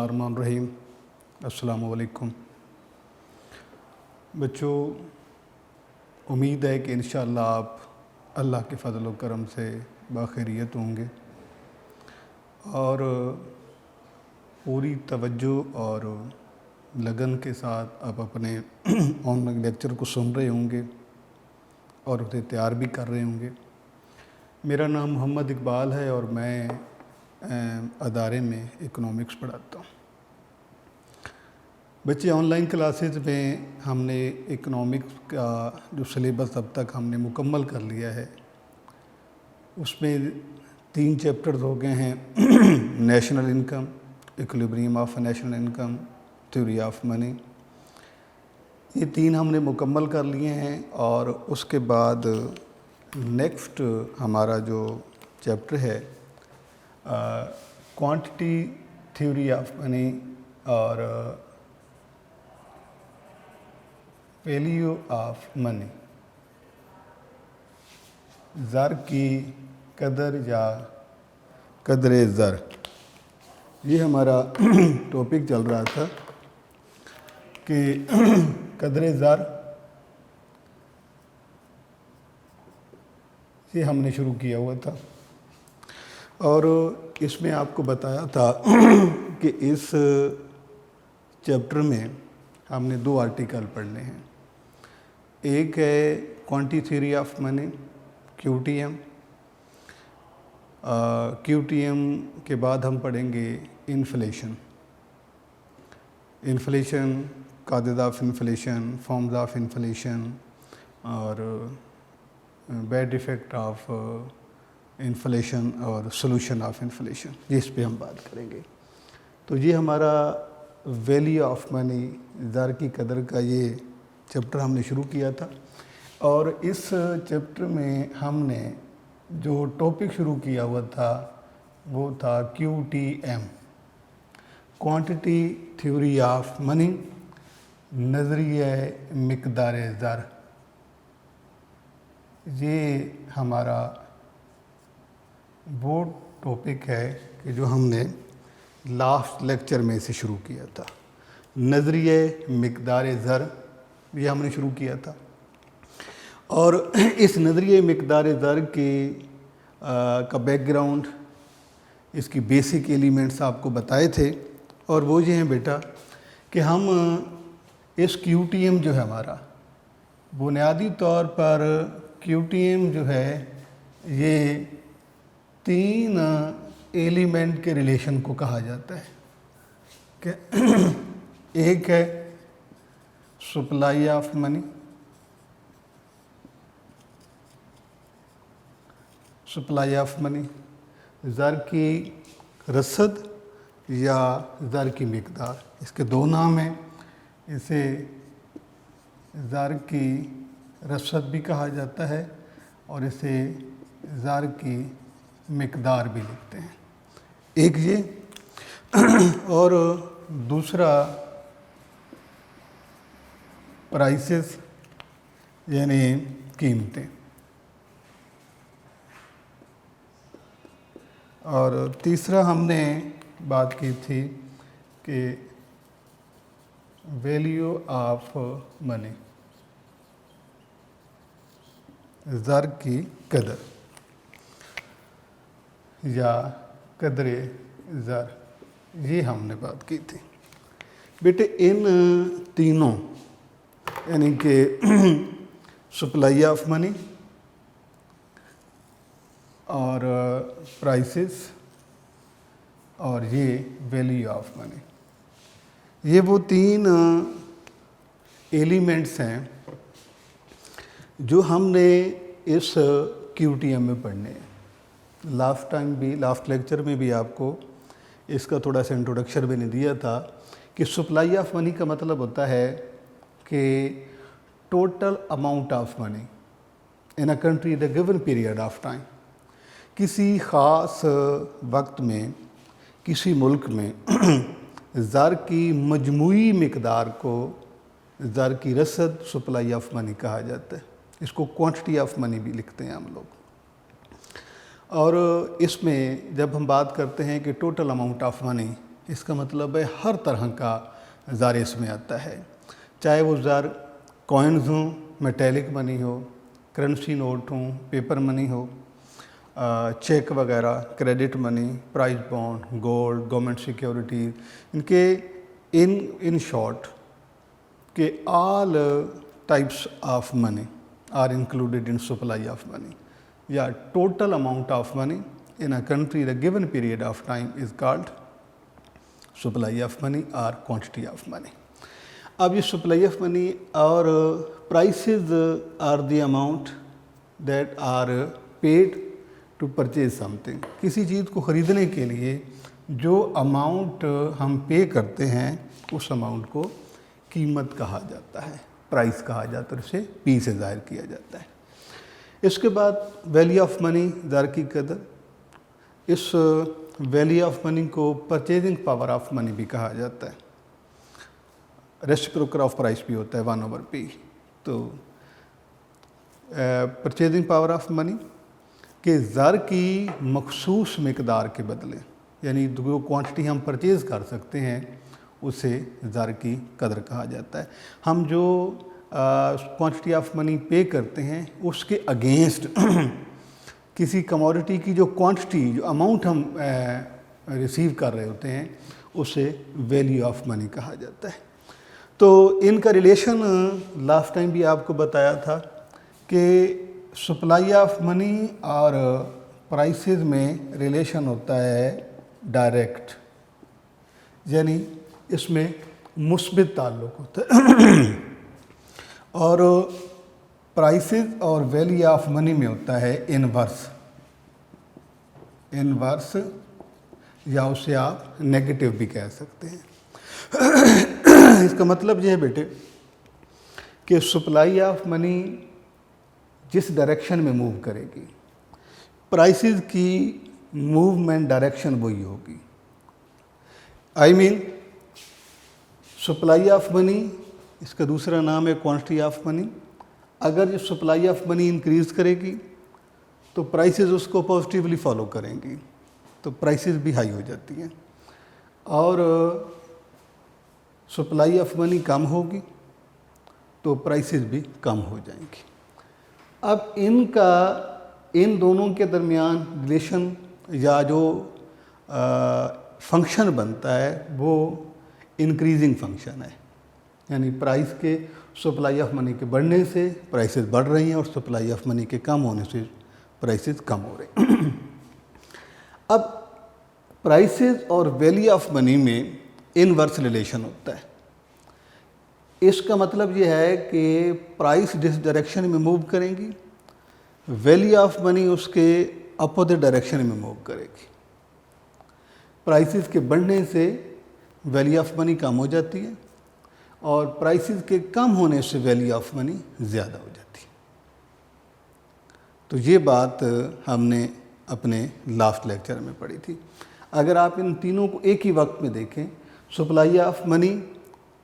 बिस्मिल्लाहिर्रहमानिर्रहीम। अस्सलामु अलैकुम बच्चों, उम्मीद है कि इंशाअल्लाह आप अल्लाह के फ़ज़ल व करम से बाखैरियत होंगे और पूरी तवज्जो और लगन के साथ आप अपने ऑनलाइन लेक्चर को सुन रहे होंगे और उसे तैयार भी कर रहे होंगे। मेरा नाम मोहम्मद इकबाल है और मैं अदारे में इकोनॉमिक्स पढ़ाता हूँ। बच्चे, ऑनलाइन क्लासेस में हमने इकोनॉमिक्स का जो सिलेबस अब तक हमने मुकम्मल कर लिया है उसमें 3 चैप्टर्स हो गए हैं national income, equilibrium of national income, theory of money. ये 3 हमने मुकम्मल कर लिए हैं और उसके बाद नेक्स्ट हमारा जो चैप्टर है क्वांटिटी थ्योरी ऑफ मनी और वैल्यू ऑफ मनी, ज़र की कदर या कदर ज़र, ये हमारा टॉपिक चल रहा था कि कदर ज़र ये हमने शुरू किया हुआ था और इसमें आपको बताया था कि इस चैप्टर में हमने 2 आर्टिकल पढ़ने हैं। एक है quantity theory of money QTM, QTM के बाद हम पढ़ेंगे इन्फ्लेशन, कायदे of inflation, forms of inflation और बैड इफ़ेक्ट ऑफ इन्फ्लेशन और सोल्यूशन ऑफ इन्फ्लेशन, जिस पे हम बात करेंगे। तो ये हमारा वैल्यू ऑफ मनी, ज़र की कदर का ये चैप्टर हमने शुरू किया था और इस चैप्टर में हमने जो टॉपिक शुरू किया हुआ था वो था QTM, quantity theory of money, नज़रिया मिक़दार ज़र। ये हमारा वो टॉपिक है कि जो हमने लास्ट लेक्चर में से शुरू किया था। नज़रिया मिक़दार ज़र ये हमने शुरू किया था और इस नज़रिया मिक़दार ज़र के का बैकग्राउंड, इसकी बेसिक एलिमेंट्स आपको बताए थे और वो ये हैं बेटा कि हम इस QTM जो है हमारा, बुनियादी तौर पर QTM जो है ये 3 एलिमेंट के रिलेशन को कहा जाता है कि एक है supply of money, supply of money, ज़र की रसद या ज़र की मिक़दार, इसके 2 नाम हैं। इसे ज़र की रसद भी कहा जाता है और इसे ज़र की मिक़दार भी लिखते हैं। एक ये और दूसरा प्राइसेस यानी कीमतें, और तीसरा हमने बात की थी कि वैल्यू ऑफ मनी, ज़र की कदर या कदरे ज़र, ये हमने बात की थी। बेटे, इन तीनों यानी कि सप्लाई ऑफ मनी और प्राइसेस और ये वैल्यू ऑफ मनी, ये वो 3 एलिमेंट्स हैं जो हमने इस QTM में पढ़ने हैं। लास्ट लेक्चर में भी आपको इसका थोड़ा सा इंट्रोडक्शन मैंने दिया था कि सप्लाई ऑफ मनी का मतलब होता है कि total amount of money in a country in a given period of time, किसी ख़ास वक्त में किसी मुल्क में ज़र की मजमूई मिक़दार को ज़र की रसद, सप्लाई ऑफ मनी कहा जाता है। इसको क्वांटिटी ऑफ मनी भी लिखते हैं हम लोग। और इसमें जब हम बात करते हैं कि टोटल अमाउंट ऑफ मनी इसका मतलब है हर तरह का ज़र इसमें आता है, चाहे वो ज़र कॉइन्स हों, मेटेलिक मनी हो, करेंसी नोट हों, पेपर मनी हो, चेक वगैरह, credit money, price bond, gold, government securities, इनके इन शॉर्ट के all types of money are included in supply of money, या total amount of money in a country in a given period of time is called supply of money और quantity of money. अब ये supply of money और prices are the amount that are paid to purchase something. किसी चीज़ को ख़रीदने के लिए जो अमाउंट हम पे करते हैं उस अमाउंट को कीमत कहा जाता है, प्राइस कहा जाता है, उसे पी से ज़ाहिर किया जाता है। इसके बाद वैल्यू ऑफ मनी, ज़र की कदर। इस वैल्यू ऑफ मनी को परचेजिंग पावर ऑफ मनी भी कहा जाता है। रेसिप्रोकल ऑफ प्राइस भी होता है 1/p। तो परचेजिंग पावर ऑफ मनी के ज़र की मखसूस मकदार के बदले, यानी जो क्वांटिटी हम परचेज़ कर सकते हैं उसे ज़र की कदर कहा जाता है। हम जो क्वांटिटी ऑफ मनी पे करते हैं उसके अगेंस्ट किसी कमोडिटी की जो क्वांटिटी, जो अमाउंट हम रिसीव कर रहे होते हैं उसे वैल्यू ऑफ मनी कहा जाता है। तो इनका रिलेशन लास्ट टाइम भी आपको बताया था कि सप्लाई ऑफ मनी और प्राइसेस में रिलेशन होता है डायरेक्ट, यानी इसमें मुस्बित ताल्लुक़ होता है और प्राइसेस और वैल्यू ऑफ मनी में होता है इनवर्स, या उसे आप नेगेटिव भी कह सकते हैं। इसका मतलब यह है बेटे कि सप्लाई ऑफ मनी जिस डायरेक्शन में मूव करेगी, प्राइसेस की मूवमेंट डायरेक्शन वही होगी। I mean supply of money, इसका दूसरा नाम है क्वांटिटी ऑफ मनी। अगर जो सप्लाई ऑफ मनी इंक्रीज़ करेगी तो प्राइसेस उसको पॉजिटिवली फॉलो करेंगी, तो प्राइसेस भी हाई हो जाती हैं। और सप्लाई ऑफ मनी कम होगी तो प्राइसेस भी कम हो जाएंगी। अब इन दोनों के दरमियान रिलेशन या जो फंक्शन बनता है वो इंक्रीजिंग फंक्शन है, यानी प्राइस के सप्लाई ऑफ मनी के बढ़ने से प्राइसेस बढ़ रही हैं और सप्लाई ऑफ मनी के कम होने से प्राइसेस कम हो रहे हैं। अब प्राइसेस और वैल्यू ऑफ मनी में इनवर्स रिलेशन होता है। इसका मतलब ये है कि प्राइस जिस डायरेक्शन में मूव करेंगी, वैल्यू ऑफ मनी उसके अपोजिट डायरेक्शन में मूव करेगी। प्राइसेस के बढ़ने से वैल्यू ऑफ मनी कम हो जाती है और प्राइसेस के कम होने से वैल्यू ऑफ मनी ज़्यादा हो जाती है। तो ये बात हमने अपने लास्ट लेक्चर में पढ़ी थी। अगर आप इन तीनों को एक ही वक्त में देखें, सप्लाई ऑफ मनी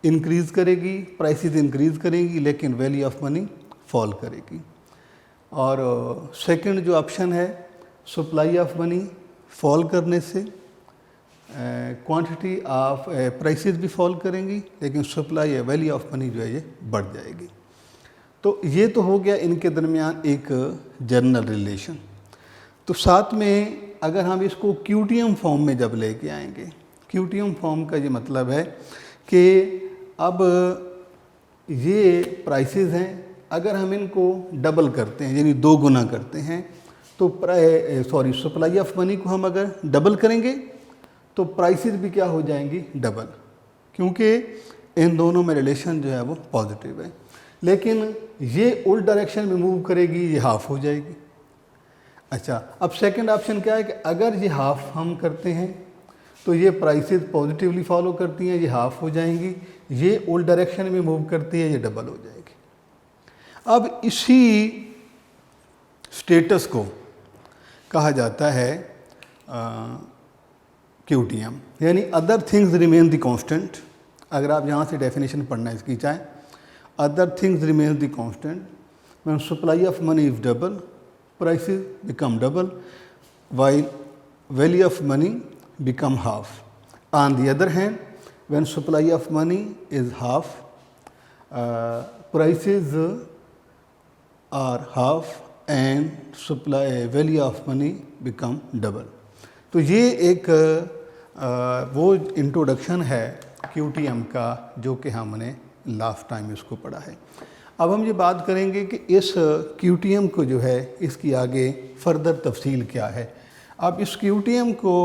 इंक्रीज़ करेगी, प्राइसेस इंक्रीज़ करेंगी, लेकिन वैल्यू ऑफ मनी फॉल करेगी। और सेकंड जो ऑप्शन है, सप्लाई ऑफ मनी फॉल करने से क्वांटिटी ऑफ प्राइसेस भी फॉल करेंगी, लेकिन सप्लाई वैल्यू ऑफ मनी जो है ये बढ़ जाएगी। तो ये तो हो गया इनके दरमियान एक जनरल रिलेशन। तो साथ में अगर हम इसको क्यूटीएम फॉर्म में जब लेके आएंगे, क्यूटीएम फॉर्म का ये मतलब है कि अब ये प्राइसेस हैं, अगर हम इनको डबल करते हैं यानी 2 गुना करते हैं तो सप्लाई ऑफ मनी को हम अगर डबल करेंगे तो प्राइसेस भी क्या हो जाएंगी, डबल, क्योंकि इन दोनों में रिलेशन जो है वो पॉजिटिव है। लेकिन ये उल्ट डायरेक्शन में मूव करेगी, ये हाफ हो जाएगी। अच्छा, अब सेकंड ऑप्शन क्या है कि अगर ये हाफ हम करते हैं तो ये प्राइसेस पॉजिटिवली फॉलो करती हैं, ये हाफ हो जाएंगी, ये उल्ट डायरेक्शन में मूव करती है, ये डबल हो जाएगी। अब इसी स्टेटस को कहा जाता है क्यूटीएम, यानी other things remain the constant. अगर आप यहाँ से डेफिनेशन पढ़ना इसकी चाहें, other things remain the constant when supply of money is double, prices become double, while value of money become half On the other hand, when supply of money is half, prices are half and supply value of money become double. तो ये एक वो introduction है QTM का जो कि हमने last time इसको पढ़ा है। अब हम ये बात करेंगे कि इस QTM को जो है इसकी आगे फर्दर तफसील क्या है। अब इस QTM को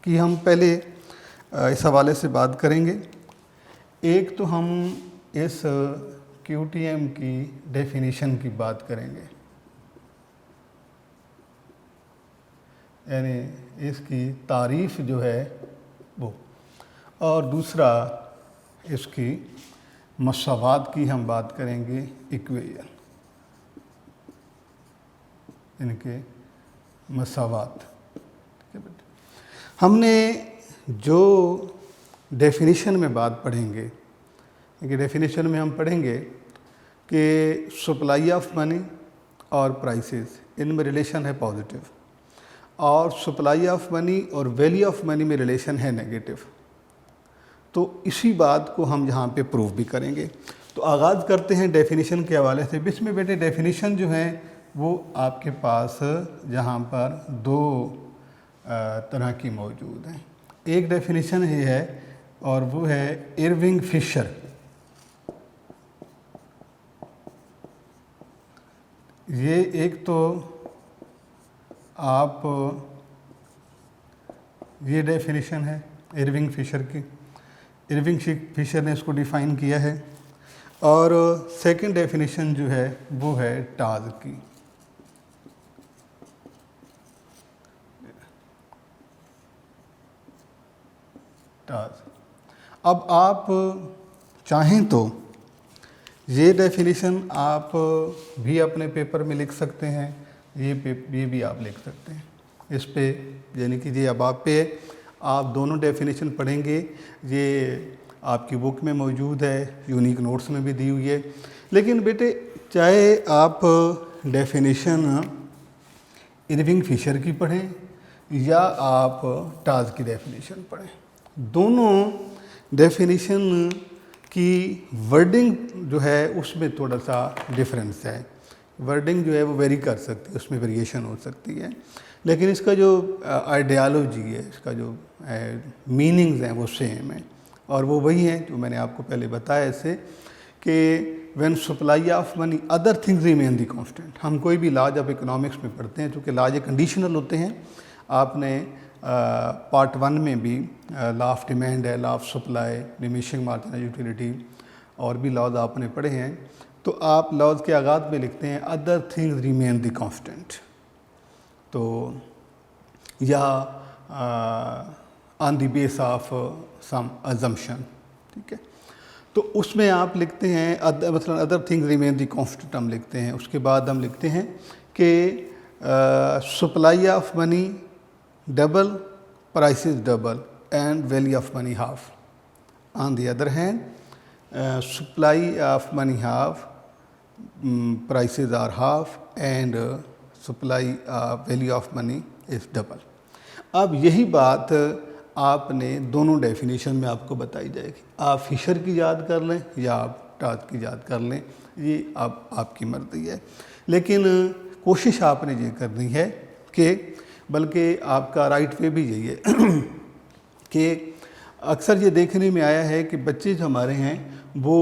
कि हम पहले इस हवाले से बात करेंगे। एक तो हम इस QTM की डेफिनेशन की बात करेंगे, यानी इसकी तारीफ़ जो है वो, और दूसरा इसकी मसावात की हम बात करेंगे, इक्वेशन, इनके मसावात। हमने जो डेफिनेशन में बात पढ़ेंगे कि डेफिनेशन में हम पढ़ेंगे कि सप्लाई ऑफ मनी और प्राइसेस इनमें रिलेशन है पॉजिटिव, और सप्लाई ऑफ मनी और वैल्यू ऑफ मनी में रिलेशन है नेगेटिव। तो इसी बात को हम यहाँ पे प्रूव भी करेंगे। तो आगाज़ करते हैं डेफिनेशन के हवाले से। इसमें बेटे डेफिनेशन जो है वो आपके पास जहाँ पर दो तरह की मौजूद हैं। एक डेफिनेशन ये है और वो है इरविंग फिशर। ये एक तो आप ये डेफिनेशन है इरविंग फिशर की, इरविंग फिशर ने इसको डिफ़ाइन किया है। और सेकंड डेफिनेशन जो है वो है टाज की। अब आप चाहें तो ये डेफिनेशन आप भी अपने पेपर में लिख सकते हैं, ये भी आप लिख सकते हैं इस पे, यानी कि ये अब आप पे आप दोनों डेफिनेशन पढ़ेंगे। ये आपकी बुक में मौजूद है, यूनिक नोट्स में भी दी हुई है। लेकिन बेटे चाहे आप डेफिनेशन इरविंग फिशर की पढ़ें या आप टाज की डेफिनेशन पढ़ें, दोनों डेफिनेशन की वर्डिंग जो है उसमें थोड़ा सा डिफरेंस है। वर्डिंग जो है वो वेरी कर सकती है, उसमें वेरिएशन हो सकती है, लेकिन इसका जो आइडियालॉजी है, इसका जो मीनिंग्स हैं वो सेम है। और वो वही हैं जो मैंने आपको पहले बताया इससे कि when supply of money other things remain the constant. हम कोई भी लॉज ऑफ इकोनॉमिक्स में पढ़ते हैं, चूँकि लॉज कंडीशनल होते हैं। आपने पार्ट 1 में भी लॉ ऑफ डिमांड है, law of supply, diminishing marginal utility और भी लॉज आपने पढ़े हैं। तो आप लॉज के आगाज़ में लिखते हैं other things remain the constant, तो या on the base of some assumption, ठीक है। तो उसमें आप लिखते हैं मतलब other things remain the constant हम लिखते हैं। उसके बाद हम लिखते हैं कि supply of money double, prices double and value of money half. On the other hand, supply of money half, prices are half and supply value of money is double. अब यही बात आपने दोनों डेफिनेशन में आपको बताई जाएगी। आप फिशर की याद कर लें या आप टाज की याद कर लें, ये आपकी मर्जी है। लेकिन कोशिश आपने ये करनी है कि, बल्कि आपका राइट वे भी यही है कि अक्सर ये देखने में आया है कि बच्चे जो हमारे हैं वो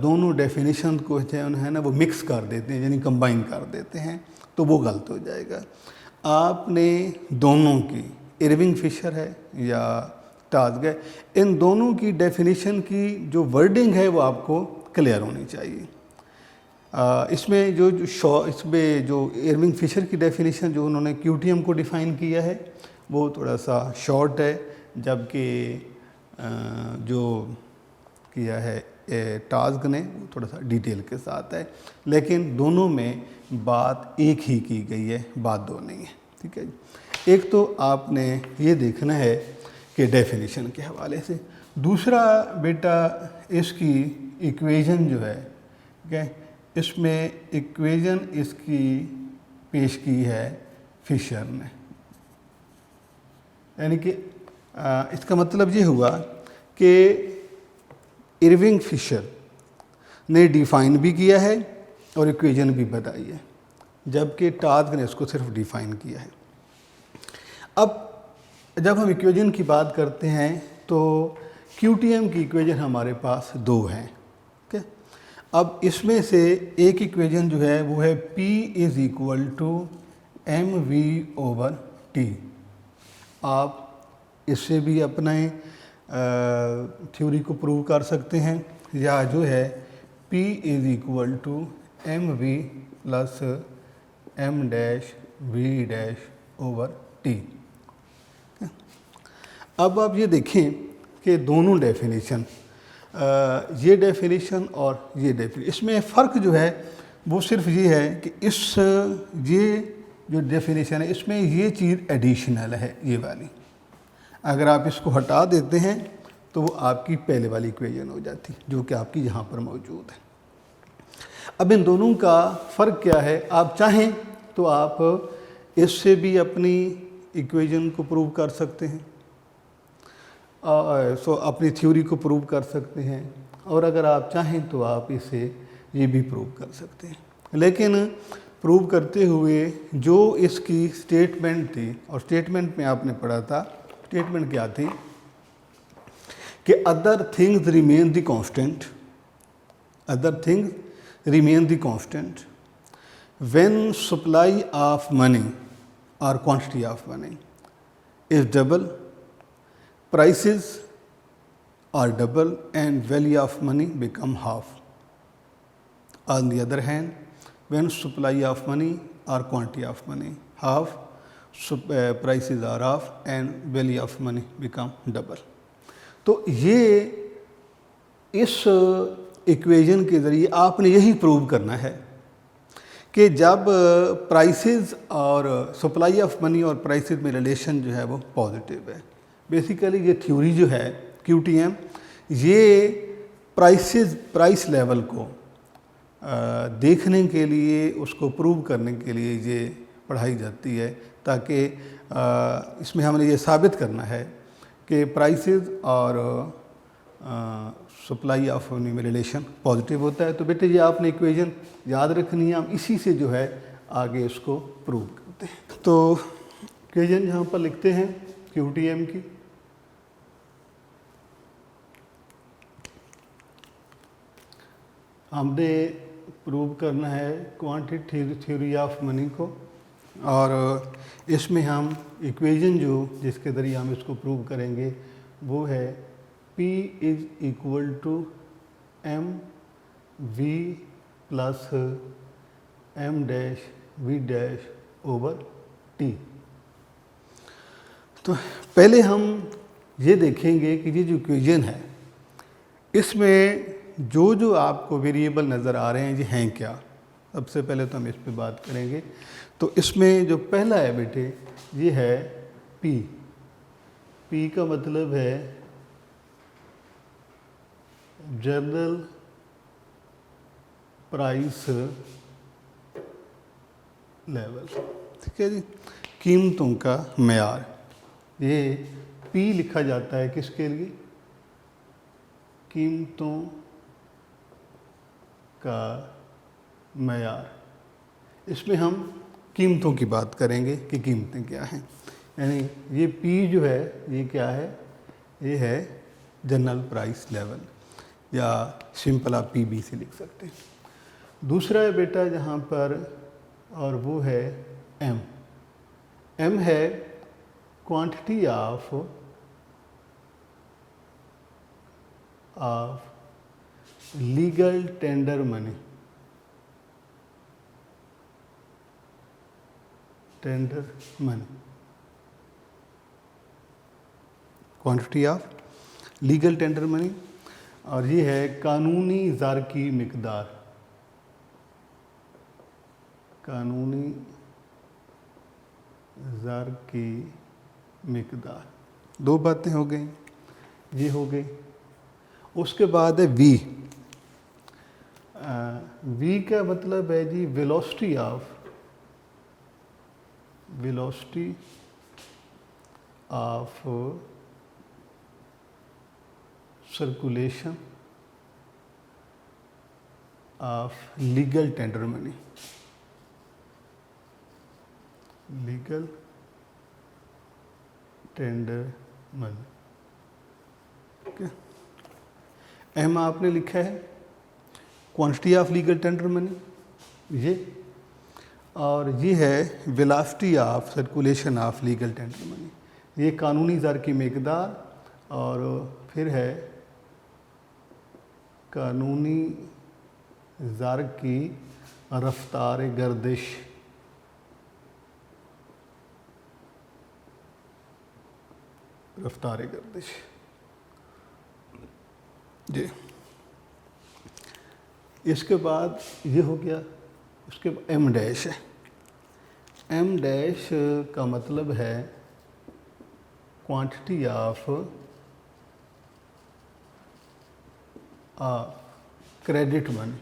दोनों डेफिनेशन को जो है ना वो मिक्स कर देते हैं, यानी कंबाइन कर देते हैं, तो वो गलत हो जाएगा। आपने दोनों की, इरविंग फिशर है या टाज है, इन दोनों की डेफिनेशन की जो वर्डिंग है वो आपको क्लियर होनी चाहिए। इसमें इसमें जो इरविंग फिशर की डेफिनेशन जो उन्होंने QTM को डिफ़ाइन किया है वो थोड़ा सा शॉर्ट है, जबकि जो किया है टास्क ने वो थोड़ा सा डिटेल के साथ है। लेकिन दोनों में बात एक ही की गई है, बात दो नहीं है, ठीक है जी। एक तो आपने ये देखना है कि डेफिनेशन के हवाले से, दूसरा बेटा इसकी इक्वेशन जो है, ठीक है, इसमें इक्वेशन इसकी पेश की है फिशर ने, यानी कि इसका मतलब ये हुआ कि इरविंग फिशर ने डिफ़ाइन भी किया है और इक्वेशन भी बताई है, जबकि टास्क ने इसको सिर्फ डिफ़ाइन किया है। अब जब हम इक्वेशन की बात करते हैं तो QTM की इक्वेशन हमारे पास दो हैं। ओके, अब इसमें से एक इक्वेशन जो है वो है P is equal to mv/t। आप इससे भी अपने थ्योरी को प्रूव कर सकते हैं, या जो है P is equal to mv plus m-v-t। अब आप ये देखें कि दोनों डेफिनेशन, ये डेफिनेशन और ये डेफिनेशन, इसमें फ़र्क जो है वो सिर्फ ये है कि ये जो डेफिनेशन है इसमें ये चीज़ एडिशनल है, ये वाली। अगर आप इसको हटा देते हैं तो वो आपकी पहले वाली इक्वेशन हो जाती, जो कि आपकी यहाँ पर मौजूद है। अब इन दोनों का फ़र्क क्या है? आप चाहें तो आप इससे भी अपनी इक्वेशन को प्रूव कर सकते हैं, अपनी थ्योरी को प्रूव कर सकते हैं, और अगर आप चाहें तो आप इसे ये भी प्रूव कर सकते हैं। लेकिन प्रूव करते हुए जो इसकी स्टेटमेंट थी, और स्टेटमेंट में आपने पढ़ा था, स्टेटमेंट क्या थी कि other things remain the constant, other things remain the constant when supply of money और quantity of money is double, prices are double and value of money become half. On the other hand, when supply of money or quantity of money half, prices are half and value of money become double. तो ये इस equation के ज़रिए आपने यही prove करना है कि जब प्राइसेस और सप्लाई ऑफ मनी और प्राइसेस में रिलेशन जो है वो पॉजिटिव है। बेसिकली ये थ्योरी जो है QTM, ये प्राइस लेवल को देखने के लिए, उसको प्रूव करने के लिए ये पढ़ाई जाती है, ताकि इसमें हमने ये साबित करना है कि प्राइसेस और सप्लाई ऑफ मनी में रिलेशन पॉजिटिव होता है। तो बेटे ये आपने इक्वेशन याद रखनी है, हम इसी से जो है आगे इसको प्रूव करते हैं। तो इक्वेशन यहाँ पर लिखते हैं QTM की। हमने प्रूव करना है क्वांटिटी थ्योरी ऑफ मनी को, और इसमें हम इक्वेशन जो जिसके ज़रिए हम इसको प्रूव करेंगे वो है P is equal to mv plus m-v-t। तो पहले हम ये देखेंगे कि ये जो इक्वेशन है इसमें जो आपको वेरिएबल नज़र आ रहे हैं ये हैं क्या। सबसे पहले तो हम इस पे बात करेंगे। तो इसमें जो पहला है बेटे ये है P। P का मतलब है जनरल प्राइस लेवल, ठीक है जी, कीमतों का मेयार। ये P लिखा जाता है किसके लिए? कीमतों का मेयार। इसमें हम कीमतों की बात करेंगे कि कीमतें क्या हैं। यानी ये P जो है ये क्या है? ये है जनरल प्राइस लेवल, या सिंपल आप PB से लिख सकते हैं। दूसरा है बेटा जहाँ पर, और वो है M। M है quantity of legal tender money, quantity of legal tender money. और ये है कानूनी ज़र की मिकदार, कानूनी ज़र की मिकदार। दो बातें हो गई, ये हो गई। उसके बाद है V। V का मतलब है जी velocity of circulation of legal tender money, legal tender money. Okay, M आपने लिखा है quantity of legal tender money ये, और ये है velocity of circulation of legal tender money, ये कानूनी ज़र की मिकदार, और फिर है कानूनी ज़र की रफ्तार गर्दिश, रफ्तार गर्दिश जी। इसके बाद ये हो गया, उसके बाद एम डैश है। एम डैश का मतलब है quantity of credit money,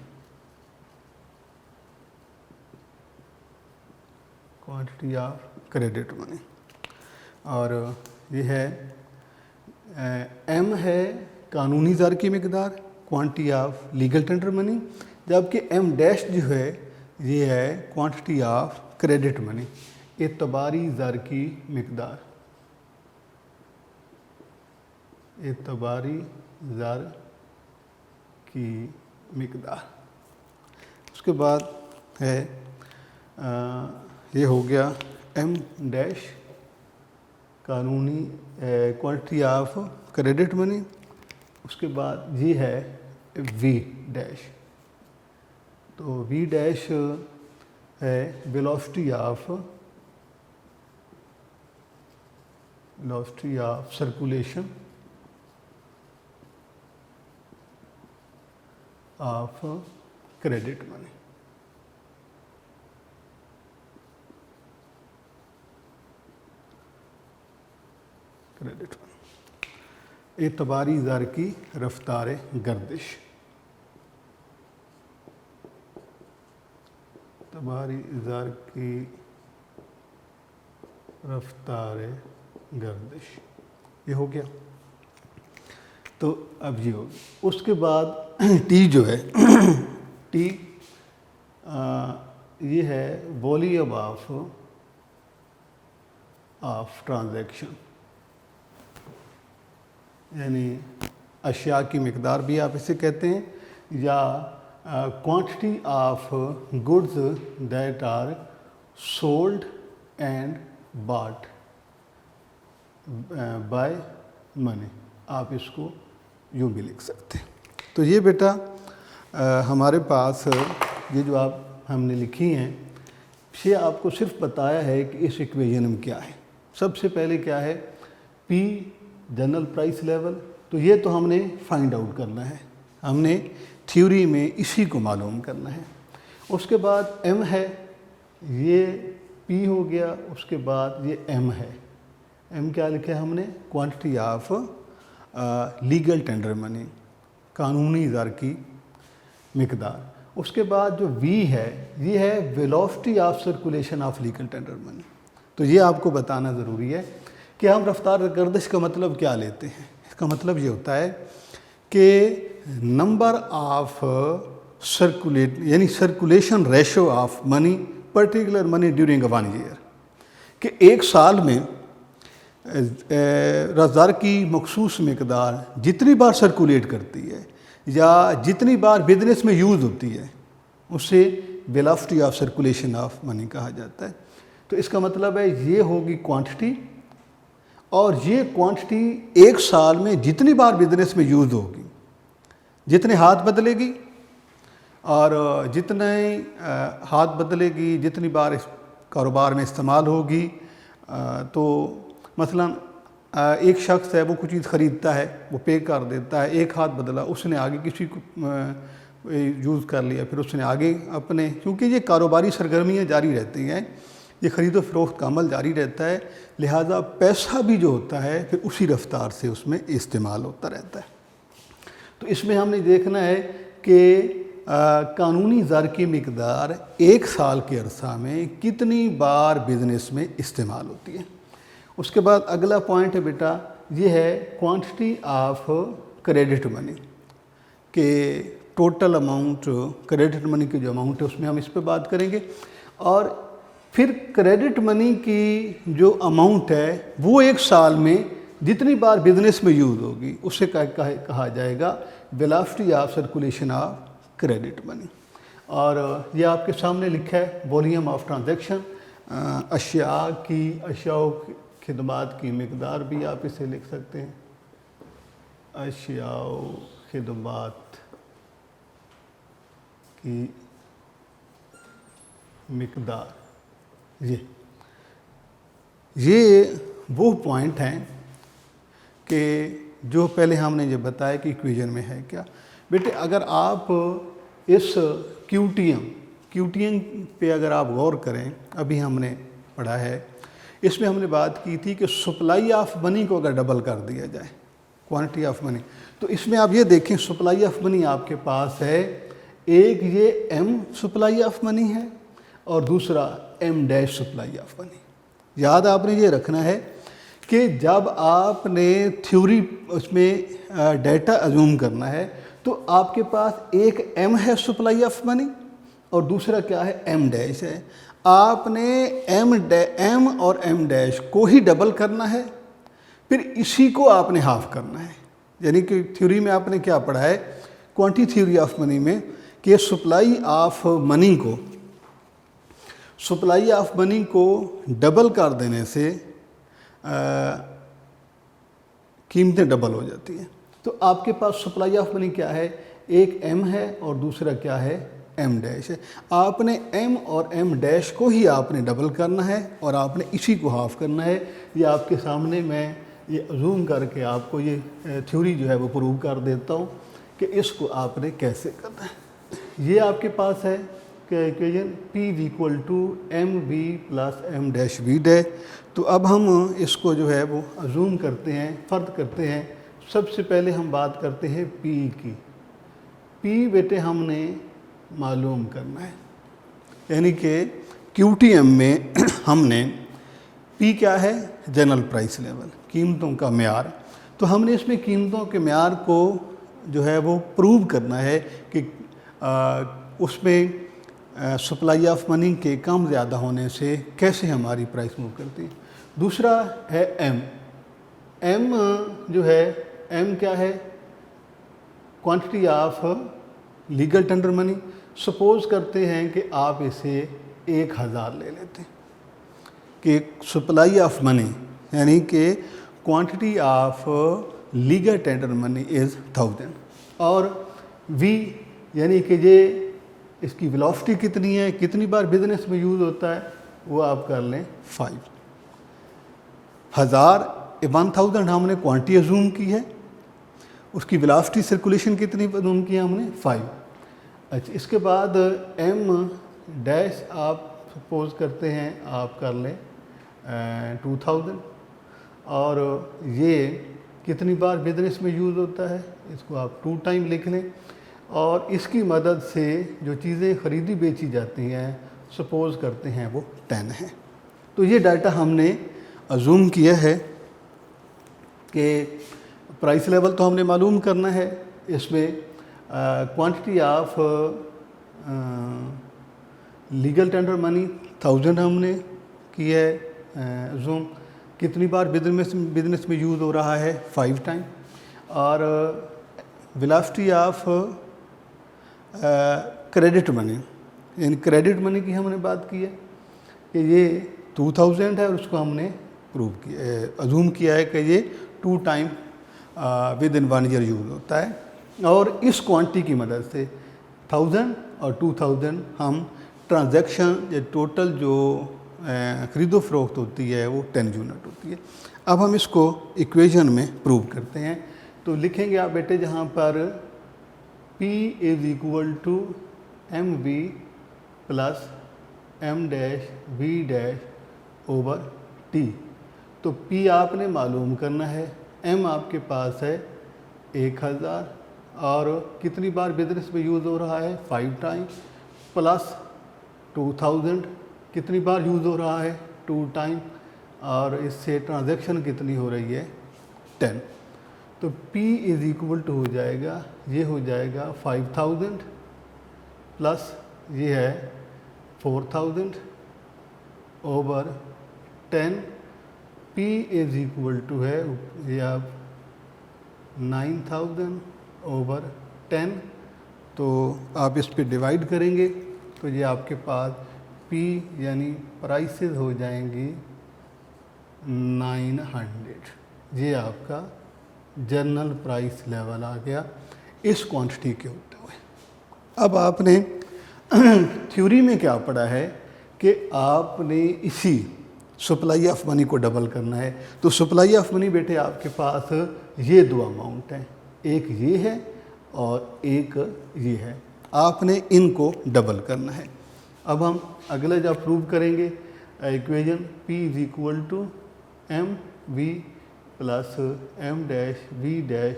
quantity of credit money, और ये है एम है कानूनी ज़र की मिकदार, quantity of legal tender money, जबकि एम डैश जो है ये है क्वांटिटी ऑफ क्रेडिट मनी, एतबारी ज़र की मिकदार, एतबारी ज़र की मिकदार। उसके बाद है ये हो गया एम डैश कानूनी क्वांटिटी ऑफ क्रेडिट मनी। उसके बाद ये है वी डैश, तो वी डैश है velocity of circulation of credit money. Credit money एतबारी ज़र की रफ्तार गर्दिश, एतबारी ज़र की रफ्तार गर्दिश, ये हो गया। तो अब ये हो गया। उसके बाद टी जो है टी ये है वॉल्यूम ऑफ ट्रांजैक्शन, यानी अशिया की मिकदार भी आप इसे कहते हैं, या quantity of goods that are sold and bought by money, आप इसको यूँ भी लिख सकते हैं। तो ये बेटा हमारे पास ये जो आप हमने लिखी हैं, ये आपको सिर्फ बताया है कि इस इक्वेशन में क्या है। सबसे पहले क्या है, पी जनरल प्राइस लेवल, तो ये तो हमने फाइंड आउट करना है, हमने थ्योरी में इसी को मालूम करना है। उसके बाद एम है, ये पी हो गया, उसके बाद ये एम है। एम क्या लिखा है हमने, quantity of legal tender money, कानूनी ज़र की मिकदार। उसके बाद जो वी है, ये है velocity of circulation of legal tender money. तो ये आपको बताना ज़रूरी है कि हम रफ्तार गर्दिश का मतलब क्या लेते हैं। इसका मतलब ये होता है कि नंबर ऑफ सर्कुलेट, यानी circulation ratio of money, particular money during 1 year, कि एक साल में ज़र की मखसूस मिकदार जितनी बार सर्कुलेट करती है या जितनी बार बिजनेस में यूज़ होती है, उसे velocity of circulation of money कहा जाता है। तो इसका मतलब है ये होगी क्वांटिटी, और ये क्वांटिटी एक साल में जितनी बार बिजनेस में यूज़ होगी, जितने हाथ बदलेगी, और जितने हाथ बदलेगी, जितनी बार इस कारोबार में इस्तेमाल होगी। तो मसलन एक शख्स है, वो कुछ चीज़ ख़रीदता है, वो पे कर देता है, एक हाथ बदला, उसने आगे किसी को यूज़ कर लिया, फिर उसने आगे अपने, क्योंकि ये कारोबारी सरगर्मियाँ जारी रहती हैं, ये ख़रीदो फरोख्त का अमल जारी रहता है, लिहाजा पैसा भी जो होता है फिर उसी रफ्तार से उसमें इस्तेमाल होता रहता है। तो इसमें हमने देखना है कि कानूनी ज़र की मिकदार एक साल के अरसा में कितनी बार बिज़नेस में इस्तेमाल होती है। उसके बाद अगला पॉइंट है बेटा, ये है क्वांटिटी ऑफ क्रेडिट मनी के टोटल अमाउंट, क्रेडिट मनी की जो अमाउंट है उसमें हम इस पर बात करेंगे। और फिर क्रेडिट मनी की जो अमाउंट है वो एक साल में जितनी बार बिजनेस में यूज़ होगी उसे कहा जाएगा velocity of circulation of credit money. और ये आपके सामने लिखा है वॉल्यूम ऑफ ट्रांजैक्शन, अशियाओं खिदमात की मिकदार भी आप इसे लिख सकते हैं, अशियाओं खिदमात की मिकदार। ये वो पॉइंट हैं कि जो पहले हमने ये बताया कि इक्वेशन में है क्या। बेटे अगर आप इस क्यूटीएम पे अगर आप गौर करें, अभी हमने पढ़ा है, इसमें हमने बात की थी कि सप्लाई ऑफ मनी को अगर डबल कर दिया जाए, क्वांटिटी ऑफ मनी, तो इसमें आप ये देखें सप्लाई ऑफ मनी आपके पास है, एक ये एम सप्लाई ऑफ मनी है और दूसरा M dash supply of money. याद आपने ये रखना है कि जब आपने थ्योरी उसमें डेटा अज्यूम करना है तो आपके पास एक एम है सप्लाई ऑफ मनी और दूसरा क्या है, एम डैश है। आपने एम और एम डैश को ही डबल करना है, फिर इसी को आपने हाफ करना है। यानी कि थ्योरी में आपने क्या पढ़ा है, क्वांटिटी थ्योरी ऑफ मनी में, कि सप्लाई ऑफ मनी को डबल कर देने से कीमतें डबल हो जाती हैं। तो आपके पास सप्लाई ऑफ मनी क्या है, एक एम है और दूसरा क्या है, एम डैश है। आपने एम और एम डैश को ही आपने डबल करना है और आपने इसी को हाफ करना है। ये आपके सामने मैं ये अजूम करके आपको ये थ्योरी जो है वो प्रूव कर देता हूँ कि इसको आपने कैसे करना है। ये आपके पास है कि equation P is equal to M B plus M dash B dash. तो अब हम इसको जो है वो अजूम करते हैं, फ़र्द करते हैं। सबसे पहले हम बात करते हैं P की। P बेटे हमने मालूम करना है, यानी कि QTM में हमने P क्या है, जनरल प्राइस लेवल, कीमतों का म्यार। तो हमने इसमें कीमतों के म्यार को जो है वो प्रूव करना है कि उसमें सप्लाई ऑफ मनी के कम ज़्यादा होने से कैसे हमारी प्राइस मूव करती है। दूसरा है एम। एम जो है, एम क्या है, quantity of legal tender money. Suppose करते हैं कि आप इसे 1000 ले लेते हैं कि सप्लाई ऑफ मनी, यानी कि quantity of legal tender money is 1000 और वी यानी कि ये इसकी वेलोसिटी कितनी है, कितनी बार बिजनेस में यूज़ होता है, वो आप कर लें 5। 1000 हमने क्वांटिटी अजूम की है, उसकी वेलोसिटी सर्कुलेशन कितनी अजूम की है हमने 5। अच्छा, इसके बाद एम डैश आप सपोज करते हैं आप कर लें 2000 और ये कितनी बार बिजनेस में यूज़ होता है, इसको आप 2 टाइम लिख लें। और इसकी मदद से जो चीज़ें ख़रीदी बेची जाती हैं सपोज़ करते हैं वो 10 है। तो ये डाटा हमने अजूम किया है कि प्राइस लेवल तो हमने मालूम करना है। इसमें quantity of legal tender money 1000 हमने किया है अजूम। कितनी बार बिजनेस में यूज़ हो रहा है 5 टाइम। और वेलोसिटी ऑफ क्रेडिट मनी, यानी क्रेडिट मनी की हमने बात की है कि ये 2000 है और उसको हमने प्रूव किया, अजूम किया है कि ये 2 time with in 1 year use होता है। और इस क्वांटिटी की मदद से 1000 और 2000 हम ट्रांजैक्शन या टोटल जो ख़रीदो फरोख्त होती है वो 10 यूनिट होती है। अब हम इसको इक्वेशन में प्रूव करते हैं। तो लिखेंगे आप बेटे जहाँ पर P is equal to M B plus M dash B dash over T. तो P आपने मालूम करना है, M आपके पास है 1000 और कितनी बार बिजनेस में यूज़ हो रहा है 5 टाइम, प्लस 2000 कितनी बार यूज़ हो रहा है 2 टाइम और इससे ट्रांजैक्शन कितनी हो रही है 10। तो P इज इक्वल टू हो जाएगा, ये हो जाएगा 5000 प्लस ये है 4000 over 10। P is equal to है ये आप 9000 ओवर 10। तो आप इस पे डिवाइड करेंगे तो ये आपके पास P यानी प्राइसेस हो जाएंगी 900। ये आपका जनरल प्राइस लेवल आ गया इस क्वांटिटी के होते हुए। अब आपने थ्योरी में क्या पढ़ा है कि आपने इसी सप्लाई ऑफ मनी को डबल करना है। तो सप्लाई ऑफ मनी बेटे आपके पास ये दो अमाउंट हैं, एक ये है और एक ये है, आपने इनको डबल करना है। अब हम अगला जब प्रूव करेंगे equation P is equal to M V plus M dash V dash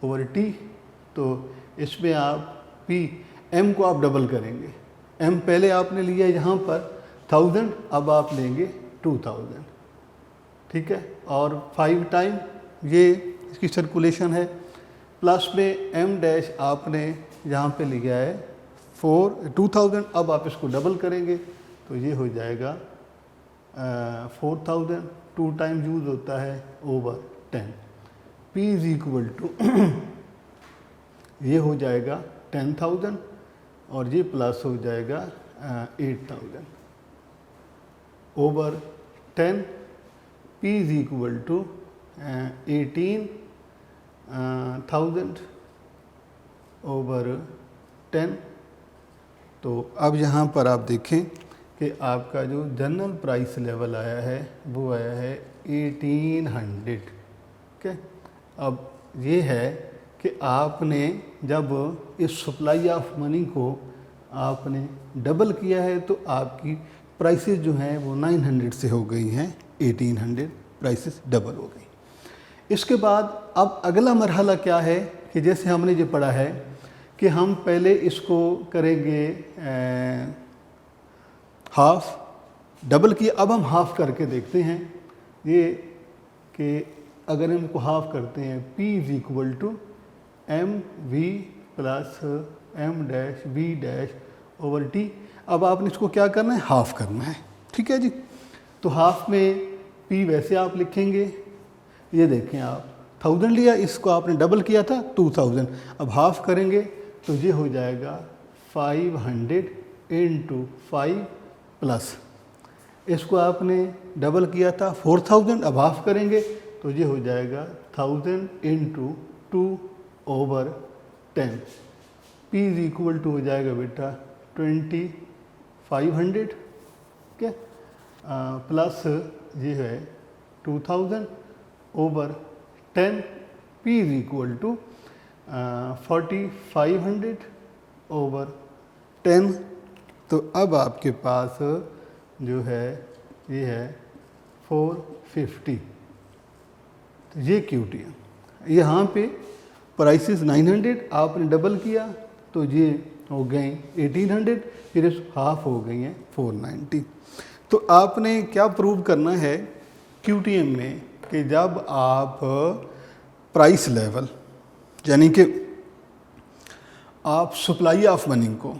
over T. तो इसमें आप P m को आप डबल करेंगे। m पहले आपने लिया यहाँ पर 1000, अब आप लेंगे 2000, ठीक है। और 5 टाइम ये इसकी सर्कुलेशन है, प्लस में m डैश आपने यहाँ पे लिया है 2000। अब आप इसको डबल करेंगे तो ये हो जाएगा 4000, 2 टाइम यूज होता है over 10। P is equal to ये हो जाएगा 10,000 और ये प्लस हो जाएगा 8,000 over 10। P is equal to 18,000 over 10। तो अब यहाँ पर आप देखें कि आपका जो जनरल प्राइस लेवल आया है वो आया है 1800। ओके, अब ये है कि आपने जब इस सप्लाई ऑफ मनी को आपने डबल किया है तो आपकी प्राइसेस जो हैं वो 900 से हो गई हैं 1800, प्राइसेस डबल हो गई। इसके बाद अब अगला मरहला क्या है कि जैसे हमने जो पढ़ा है कि हम पहले इसको करेंगे हाफ, डबल किया, अब हम हाफ करके देखते हैं ये कि अगर इनको हाफ करते हैं P is equal to M V plus M dash V dash over T. अब आपने इसको क्या करना है, हाफ करना है, ठीक है जी। तो हाफ में P वैसे आप लिखेंगे, ये देखें आप 1000 लिया, इसको आपने डबल किया था 2000। अब हाफ करेंगे तो ये हो जाएगा 500 इंटू 5 प्लस इसको आपने डबल किया था 4000। अब हाफ करेंगे तो ये हो जाएगा 1000 into 2 over 10। P is equal to हो जाएगा बेटा 2500, ठीक है, प्लस ये है 2000 over 10। P is equal to 4500 over 10। तो अब आपके पास जो है ये है 450। तो ये QT है। यहाँ पे प्राइसेस 900 आपने डबल किया तो ये हो गए 1800, फिर हाफ हो गई हैं 490। तो आपने क्या प्रूव करना है QTM में कि जब आप प्राइस लेवल यानी कि आप सप्लाई ऑफ मनी को,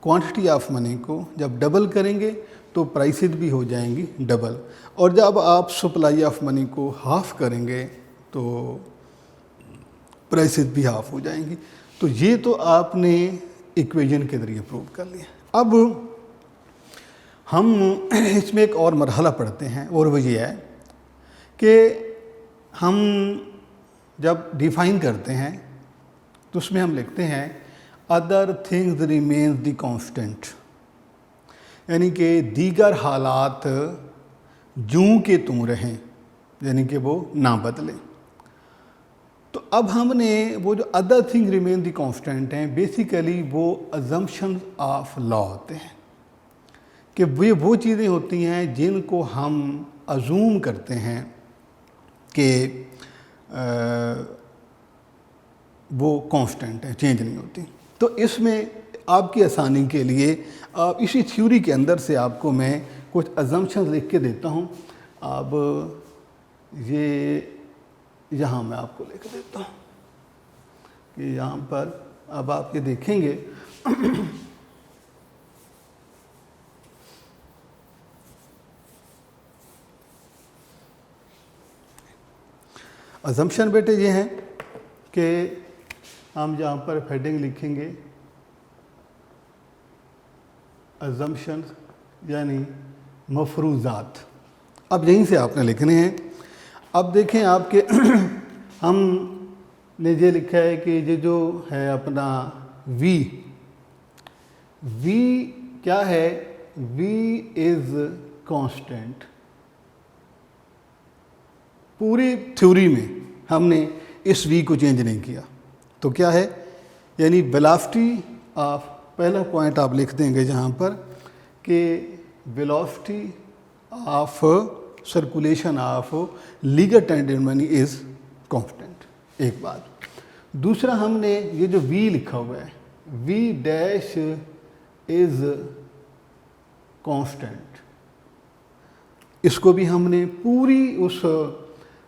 क्वांटिटी ऑफ मनी को जब डबल करेंगे तो प्राइसेस भी हो जाएंगी डबल, और जब आप सप्लाई ऑफ मनी को हाफ करेंगे तो प्राइसेस भी हाफ हो जाएंगी। तो ये तो आपने इक्वेशन के ज़रिए प्रूव कर लिया। अब हम इसमें एक और मरहला पढ़ते हैं और वो ये है कि हम जब डिफ़ाइन करते हैं तो उसमें हम लिखते हैं other things remains the constant, यानी कि दीगर हालात जूं के तूं रहें, यानी कि वो ना बदलें। तो अब हमने वो जो other thing remain the constant हैं, बेसिकली वो अजम्पशंस ऑफ लॉ होते हैं कि वो चीज़ें होती हैं जिनको हम अजूम करते हैं कि वो कांस्टेंट है, चेंज नहीं होती। तो इसमें आपकी आसानी के लिए आप इसी थ्योरी के अंदर से आपको मैं कुछ अजम्पशंस लिख के देता हूँ। अब ये यहाँ मैं आपको लिख देता हूँ कि यहाँ पर अब आप ये देखेंगे अजम्पशन बेटे ये हैं कि हम जहाँ पर हेडिंग लिखेंगे अजम्पशन यानी मफरूज़ात, अब यहीं से आपने लिखने हैं। अब देखें आपके हमने ये लिखा है कि ये जो है अपना वी क्या है, वी इज़ कांस्टेंट। पूरी थ्योरी में हमने इस वी को चेंज नहीं किया, तो क्या है, यानी वेलोसिटी ऑफ, पहला पॉइंट आप लिख देंगे जहाँ पर कि velocity of circulation of legal tender money is constant, एक बात। दूसरा हमने ये जो वी लिखा हुआ है, वी डैश इज़ कांस्टेंट, इसको भी हमने पूरी उस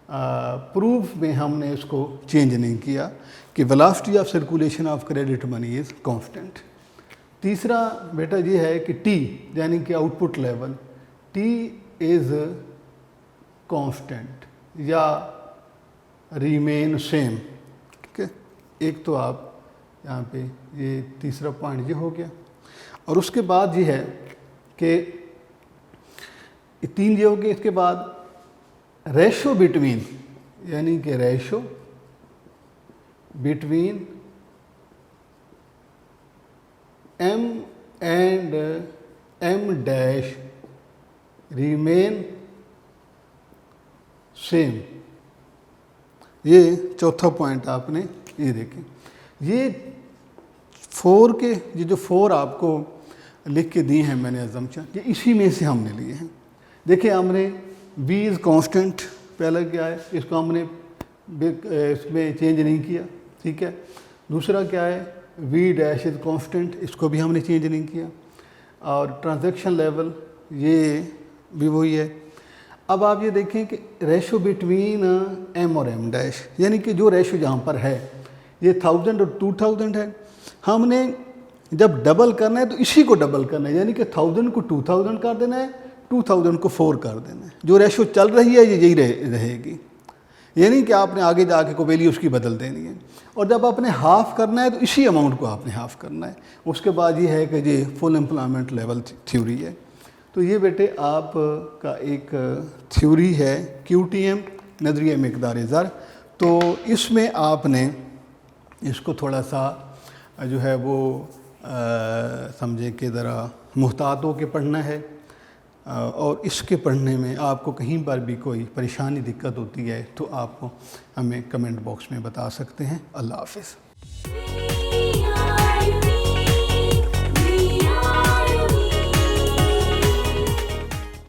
प्रूफ में हमने इसको चेंज नहीं किया कि velocity of circulation of credit money is constant. तीसरा बेटा ये है कि टी यानी कि output level, T is constant या रिमेन सेम, ठीक है। एक तो आप यहाँ पे ये तीसरा पॉइंट ये हो गया। और उसके बाद ये है कि तीन ये हो गए। इसके बाद रेशो बिटवीन, यानी कि ratio between M and M dash remain same, ये चौथा पॉइंट आपने ये देखें। ये फोर के, ये जो फोर आपको लिख के दिए हैं मैंने अजम्पशन, ये इसी में से हमने लिए हैं। देखिए हमने v इज़ कांस्टेंट, पहला क्या है, इसको हमने इसमें चेंज नहीं किया, ठीक है। दूसरा क्या है, v डैश इज़ कांस्टेंट, इसको भी हमने चेंज नहीं किया। और ट्रांजैक्शन लेवल ये भी वही है। अब आप ये देखें कि रेशो बिटवीन m और m डैश, यानी कि जो रेशो जहाँ पर है ये 1000 और 2000 है, हमने जब डबल करना है तो इसी को डबल करना है, यानी कि 1000 को 2000 कर देना है, 2000 को 4 कर देना है। जो रेशो चल रही है ये यही रहेगी, यानी कि आपने आगे जाके को वैल्यू उसकी बदल देनी है। और जब आपने हाफ़ करना है तो इसी अमाउंट को आपने हाफ़ करना है। उसके बाद ये है कि ये फुल एम्प्लॉयमेंट लेवल थ्योरी है। तो ये बेटे आपका एक थ्योरी है QTM, नज़रिया मिक़दार ज़र। तो इसमें आपने इसको थोड़ा सा जो है वो समझे कि ज़रा मुहतात होकर पढ़ना है। और इसके पढ़ने में आपको कहीं पर भी कोई परेशानी दिक्कत होती है तो आप हमें कमेंट बॉक्स में बता सकते हैं। अल्लाह हाफ़िज़।